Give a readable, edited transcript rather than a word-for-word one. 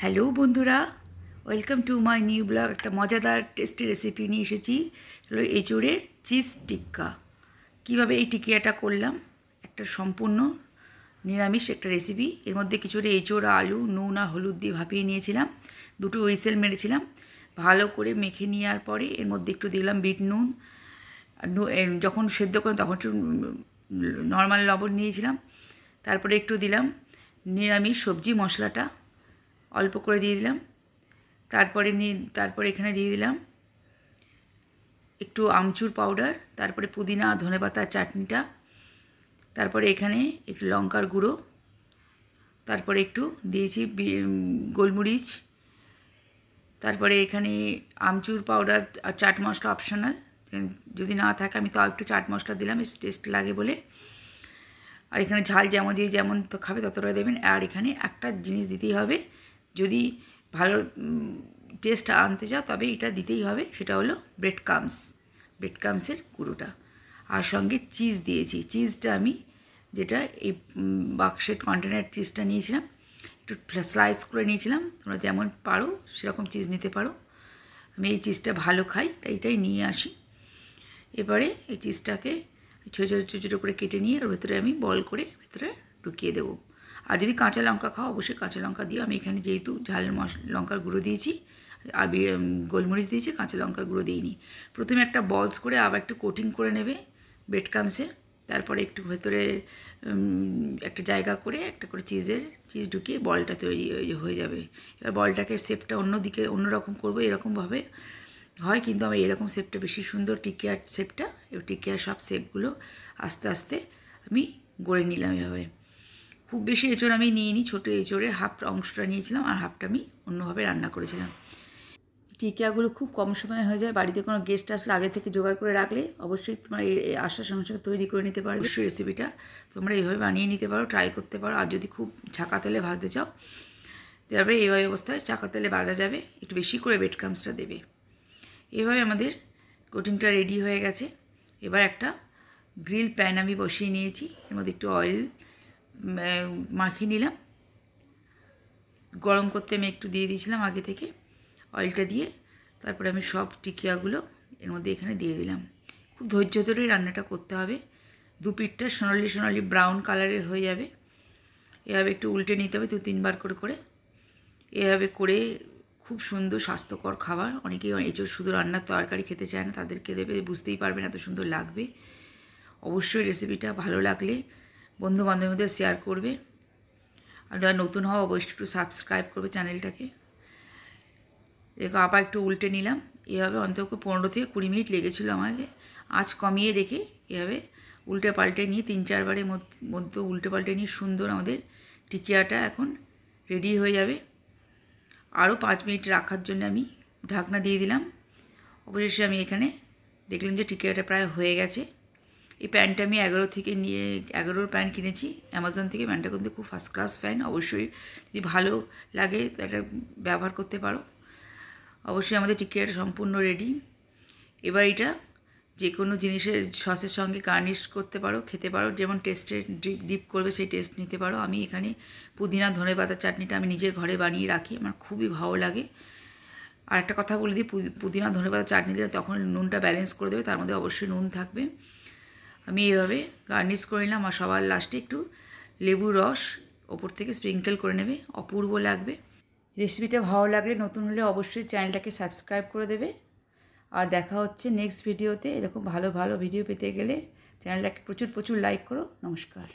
Hello বন্ধুরা, welcome to my new blog. একটা মজাদার টেস্টি রেসিপি নিয়ে এসেছি। হলো এঁচোড়ের চিজ টিক্কা। কীভাবে এই টিকিয়াটা করলাম, একটা সম্পূর্ণ নিরামিষ একটা রেসিপি। এর মধ্যে কিছুটা এঁচোড়, আলু, নুন আর হলুদ দিয়ে ভাপিয়ে নিয়েছিলাম, দুটো হুইসেল মেরেছিলাম। ভালো করে মেখে নেওয়ার পরে এর মধ্যে একটু দিলাম বিট নুন। যখন সেদ্ধ করলাম তখন একটু নর্মাল লবণ নিয়েছিলাম। তারপরে একটু দিলাম নিরামিষ সবজি মশলাটা, অল্প করে দিয়ে দিলাম। তারপরে এখানে দিয়ে দিলাম একটু আমচুর পাউডার, তারপরে পুদিনা ধনেপাতার চাটনিটা, তারপরে এখানে একটু লঙ্কার গুঁড়ো, তারপরে একটু দিয়েছি গোলমরিচ, তারপরে এখানে আমচুর পাউডার আর চাট মশলা অপশনাল, যদি না থাকে আমি তো আর একটু চাট মশলা দিলাম, টেস্ট লাগে বলে। আর এখানে ঝাল যেমন তো খাবে ততটা দেবেন। আর এখানে একটা জিনিস দিতেই হবে, যদি ভালো টেস্ট আনতে চাও তবে এটা দিতেই হবে, সেটা হলো ব্রেড ক্রাম্বসের গুঁড়োটা। আর সঙ্গে চিজ দিয়েছি। চিজটা আমি যেটা এই বাক্সের কন্টেনার চিজটা নিয়েছিলাম, একটু স্লাইস করে নিয়েছিলাম। তোমরা যেমন পারো সেরকম চিজ নিতে পারো। আমি এই চিজটা ভালো খাই তাই এটাই নিয়ে আসি। এবারে এই চিজটাকে ছোটো ছোটো করে কেটে নিয়ে ওর ভেতরে আমি বল করে ভেতরে ঢুকিয়ে দেবো। আর যদি কাঁচা লঙ্কা খাও অবশ্যই কাঁচা লঙ্কা দিও। আমি এখানে যেহেতু ঝাল লঙ্কার গুঁড়ো দিয়েছি আর গোলমরিচ দিয়েছি, কাঁচা লঙ্কার গুঁড়ো দিইনি। প্রথমে একটা বলস করে আবার একটু কোটিং করে নেবে ব্রেড ক্রাম্বসে, তারপরে একটু ভেতরে একটা জায়গা করে একটা করে চিজ ঢুকিয়ে বলটা তৈরি হয়ে যাবে। এবার বলটাকে শেপটা অন্যরকম করবো, এরকমভাবে হয়, কিন্তু আমি এরকম শেপটা বেশি সুন্দর, টিকিয়ার শেপটা। এবার টিকিয়ার সব শেপগুলো আস্তে আস্তে আমি গড়ে নিলাম এভাবে। খুব বেশি এঁচোড় আমি নিইনি, ছোটো এঁচোড়ের হাফ অংশটা নিয়েছিলাম আর হাফটা আমি অন্যভাবে রান্না করেছিলাম। টিকিয়াগুলো খুব কম সময়ে হয়ে যায়। বাড়িতে কোনো গেস্ট আসলে আগে থেকে জোগাড় করে রাখলে অবশ্যই তোমরা আসার সঙ্গে সঙ্গে তৈরি করে নিতে পারো। অবশ্যই রেসিপিটা তোমরা এইভাবে বানিয়ে নিতে পারো, ট্রাই করতে পারো। আর যদি খুব ছাকা তেলে ভাজতে চাও তবে এইভাবে অবস্থায় ছাকা তেলে ভাজা যাবে, একটু বেশি করে ব্রেড ক্রাম্বসটা দেবে। এভাবে আমাদের কোটিংটা রেডি হয়ে গেছে। এবার একটা গ্রিল প্যান আমি বসিয়ে নিয়েছি, এর মধ্যে একটু অয়েল মাখিয়ে নিলাম। গরম করতে আমি একটু দিয়ে দিয়েছিলাম আগে থেকে। অয়েলটা দিয়ে তারপরে আমি সব টিকিয়াগুলো এর মধ্যে এখানে দিয়ে দিলাম। খুব ধৈর্য ধরে রান্নাটা করতে হবে। দুপিঠটা সোনালি ব্রাউন কালারের হয়ে যাবে। এভাবে একটু উল্টে নিতে হবে 2-3 বার করে। এভাবে করে খুব সুন্দর স্বাস্থ্যকর খাবার। অনেকেই এঁচোড় শুধু রান্নার তরকারি খেতে চায় না, তাদেরকে দেবে, বুঝতেই পারবে না এত সুন্দর লাগবে। অবশ্যই রেসিপিটা ভালো লাগলে বন্ধুবান্ধবদের শেয়ার করবে। আর নতুন হওয়া অবশ্যই একটু সাবস্ক্রাইব করবে চ্যানেলটাকে। দেখো আবার একটু উল্টে নিলাম। এভাবে অন্তত 15 থেকে 20 মিনিট লেগেছিলো আমাকে। আঁচ কমিয়ে রেখে এভাবে উল্টে পাল্টে নিয়ে 3-4 বারের মধ্যে উল্টে পাল্টে নিয়ে সুন্দর আমাদের টিকিয়াটা এখন রেডি হয়ে যাবে। আরও 5 মিনিট রাখার জন্য আমি ঢাকনা দিয়ে দিলাম। অবশেষে আমি এখানে দেখলাম যে টিকিয়াটা প্রায় হয়ে গেছে। এই প্যানটা আমি 11 প্যান কিনেছি অ্যামাজন থেকে। প্যানটা কিন্তু খুব ফার্স্ট ক্লাস প্যান। অবশ্যই যদি ভালো লাগে এটা ব্যবহার করতে পারো। অবশ্যই আমাদের টিকিয়াটা সম্পূর্ণ রেডি। এবার এটা যে কোনো জিনিসের সসের সঙ্গে গার্নিশ করতে পারো, খেতে পারো, যেমন টেস্টে ডিপ করবে সেই টেস্ট নিতে পারো। আমি এখানে পুদিনা ধনেপাতার চাটনিটা আমি নিজের ঘরে বানিয়ে রাখি, আমার খুবই ভালো লাগে। আর একটা কথা বলে দিই, পুদিনা ধনেপাতার চাটনি দিলে তখন নুনটা ব্যালেন্স করে দেবে, তার মধ্যে অবশ্যই নুন থাকবে। আমি এভাবে গার্নিশ করে নিলাম। আর সবার লাস্টে একটু লেবুর রস ওপর থেকে স্প্রিঙ্কেল করে নেবে, অপূর্ব লাগবে। রেসিপিটা ভালো লাগলে নতুন হলে অবশ্যই চ্যানেলটাকে সাবস্ক্রাইব করে দেবে। আর দেখা হচ্ছে নেক্সট ভিডিওতে। এরকম ভালো ভিডিও পেতে গেলে চ্যানেলটাকে প্রচুর লাইক করো। নমস্কার।